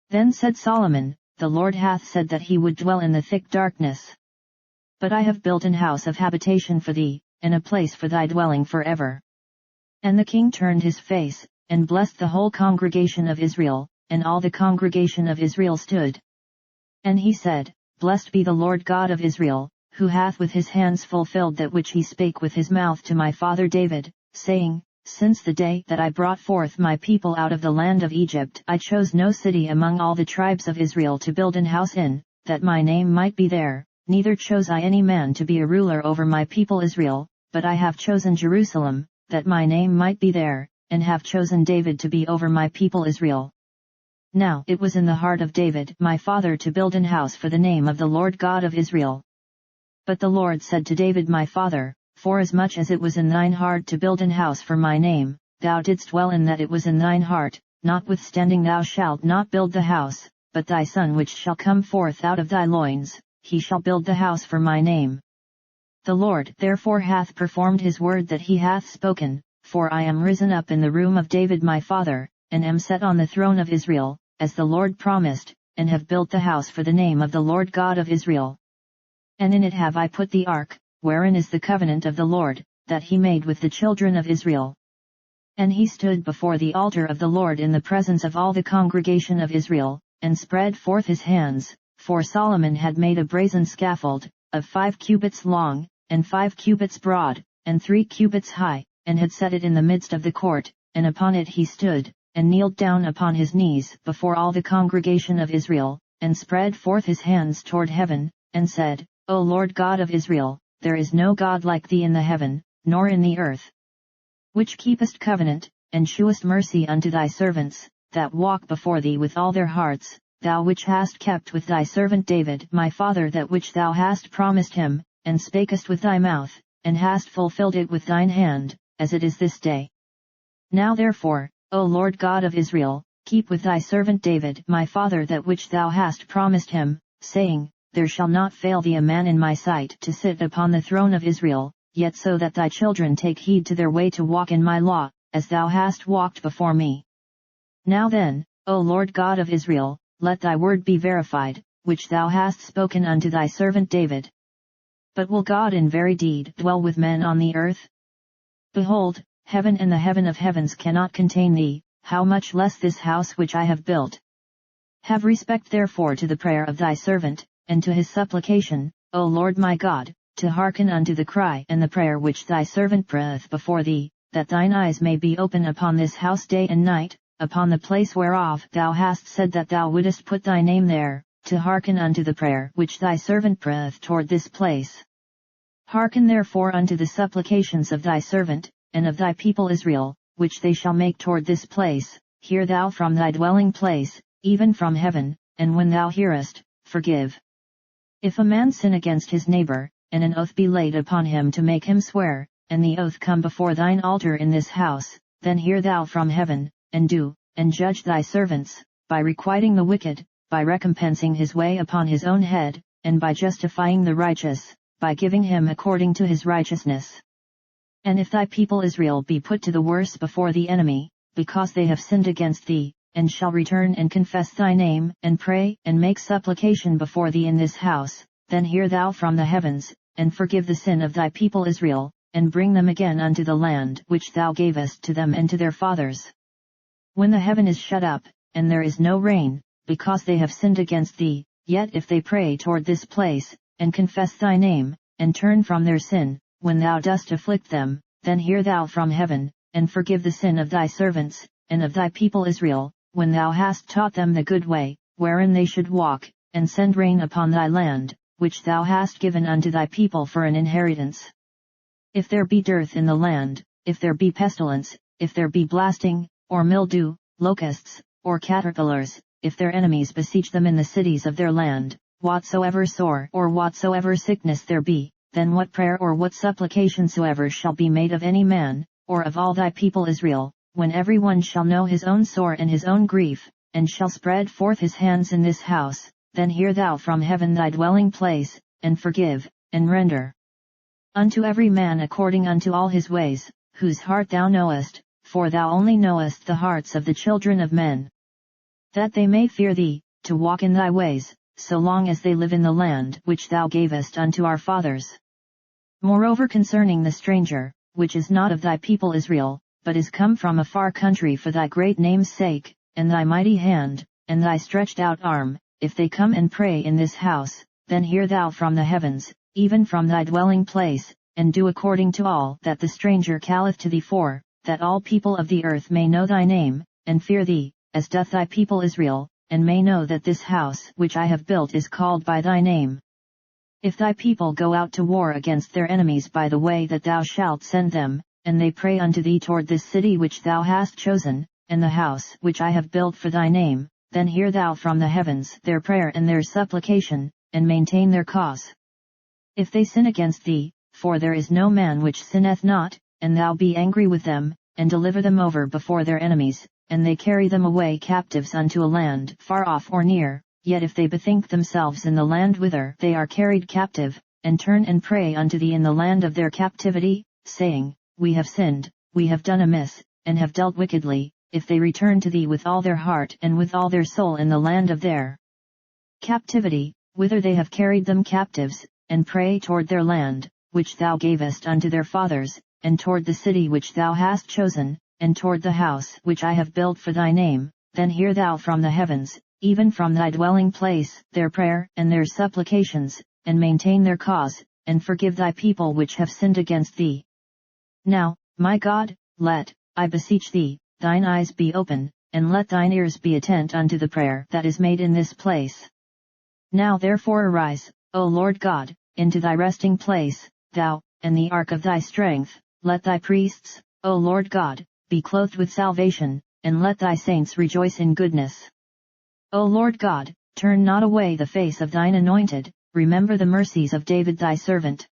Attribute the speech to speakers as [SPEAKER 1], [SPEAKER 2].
[SPEAKER 1] Then said Solomon, The Lord hath said that he would dwell in the thick darkness. But I have built an house of habitation for thee, and a place for thy dwelling forever. And the king turned his face, and blessed the whole congregation of Israel, and all the congregation of Israel stood. And he said, Blessed be the Lord God of Israel, who hath with his hands fulfilled that which he spake with his mouth to my father David, saying, Since the day that I brought forth my people out of the land of Egypt I chose no city among all the tribes of Israel to build an house in, that my name might be there, neither chose I any man to be a ruler over my people Israel, but I have chosen Jerusalem, that my name might be there, and have chosen David to be over my people Israel. Now it was in the heart of David my father to build an house for the name of the Lord God of Israel. But the Lord said to David my father, Forasmuch as it was in thine heart to build an house for my name, thou didst well in that it was in thine heart, notwithstanding thou shalt not build the house, but thy son which shall come forth out of thy loins, he shall build the house for my name. The Lord therefore hath performed his word that he hath spoken, for I am risen up in the room of David my father, and am set on the throne of Israel, as the Lord promised, and have built the house for the name of the Lord God of Israel. And in it have I put the ark, wherein is the covenant of the Lord, that he made with the children of Israel. And he stood before the altar of the Lord in the presence of all the congregation of Israel, and spread forth his hands, for Solomon had made a brazen scaffold, of 5 cubits long, and 5 cubits broad, and 3 cubits high, and had set it in the midst of the court, and upon it he stood, and kneeled down upon his knees before all the congregation of Israel, and spread forth his hands toward heaven, and said, O Lord God of Israel, there is no God like thee in the heaven, nor in the earth, which keepest covenant, and shewest mercy unto thy servants, that walk before thee with all their hearts, thou which hast kept with thy servant David my father that which thou hast promised him, and spakest with thy mouth, and hast fulfilled it with thine hand, as it is this day. Now therefore, O Lord God of Israel, keep with thy servant David my father that which thou hast promised him, saying, There shall not fail thee a man in my sight to sit upon the throne of Israel, yet so that thy children take heed to their way to walk in my law, as thou hast walked before me. Now then, O Lord God of Israel, let thy word be verified, which thou hast spoken unto thy servant David. But will God in very deed dwell with men on the earth? Behold, heaven and the heaven of heavens cannot contain thee, how much less this house which I have built. Have respect therefore to the prayer of thy servant, and to his supplication, O Lord my God, to hearken unto the cry and the prayer which thy servant prayeth before thee, that thine eyes may be open upon this house day and night, upon the place whereof thou hast said that thou wouldest put thy name there, to hearken unto the prayer which thy servant prayeth toward this place. Hearken therefore unto the supplications of thy servant, and of thy people Israel, which they shall make toward this place, hear thou from thy dwelling place, even from heaven, and when thou hearest, forgive. If a man sin against his neighbor, and an oath be laid upon him to make him swear, and the oath come before thine altar in this house, then hear thou from heaven, and do, and judge thy servants, by requiting the wicked, by recompensing his way upon his own head, and by justifying the righteous, by giving him according to his righteousness. And if thy people Israel be put to the worse before the enemy, because they have sinned against thee, and shall return and confess thy name, and pray, and make supplication before thee in this house, then hear thou from the heavens, and forgive the sin of thy people Israel, and bring them again unto the land which thou gavest to them and to their fathers. When the heaven is shut up, and there is no rain, because they have sinned against thee, yet if they pray toward this place, and confess thy name, and turn from their sin, when thou dost afflict them, then hear thou from heaven, and forgive the sin of thy servants, and of thy people Israel, when thou hast taught them the good way, wherein they should walk, and send rain upon thy land, which thou hast given unto thy people for an inheritance. If there be dearth in the land, if there be pestilence, if there be blasting, or mildew, locusts, or caterpillars, if their enemies besiege them in the cities of their land, whatsoever sore or whatsoever sickness there be, then what prayer or what supplication soever shall be made of any man, or of all thy people Israel, when every one shall know his own sore and his own grief, and shall spread forth his hands in this house, then hear thou from heaven thy dwelling place, and forgive, and render unto every man according unto all his ways, whose heart thou knowest, for thou only knowest the hearts of the children of men. that they may fear thee, to walk in thy ways, so long as they live in the land which thou gavest unto our fathers. Moreover concerning the stranger, which is not of thy people Israel, but is come from a far country for thy great name's sake, and thy mighty hand, and thy stretched out arm, if they come and pray in this house, then hear thou from the heavens, even from thy dwelling place, and do according to all that the stranger calleth to thee for, that all people of the earth may know thy name, and fear thee, as doth thy people Israel, and may know that this house which I have built is called by thy name. If thy people go out to war against their enemies by the way that thou shalt send them, and they pray unto thee toward this city which thou hast chosen, and the house which I have built for thy name, then hear thou from the heavens their prayer and their supplication, and maintain their cause. If they sin against thee, for there is no man which sinneth not, and thou be angry with them, and deliver them over before their enemies, and they carry them away captives unto a land far off or near, yet if they bethink themselves in the land whither they are carried captive, and turn and pray unto thee in the land of their captivity, saying, We have sinned, we have done amiss, and have dealt wickedly, if they return to thee with all their heart and with all their soul in the land of their captivity, whither they have carried them captives, and pray toward their land, which thou gavest unto their fathers, and toward the city which thou hast chosen, and toward the house which I have built for thy name, then hear thou from the heavens, even from thy dwelling place, their prayer and their supplications, and maintain their cause, and forgive thy people which have sinned against thee. Now, my God, let, I beseech thee, thine eyes be open, and let thine ears be attent unto the prayer that is made in this place. Now therefore arise, O Lord God, into thy resting place, thou, and the ark of thy strength, let thy priests, O Lord God, be clothed with salvation, and let thy saints rejoice in goodness. O Lord God, turn not away the face of thine anointed, remember the mercies of David thy servant,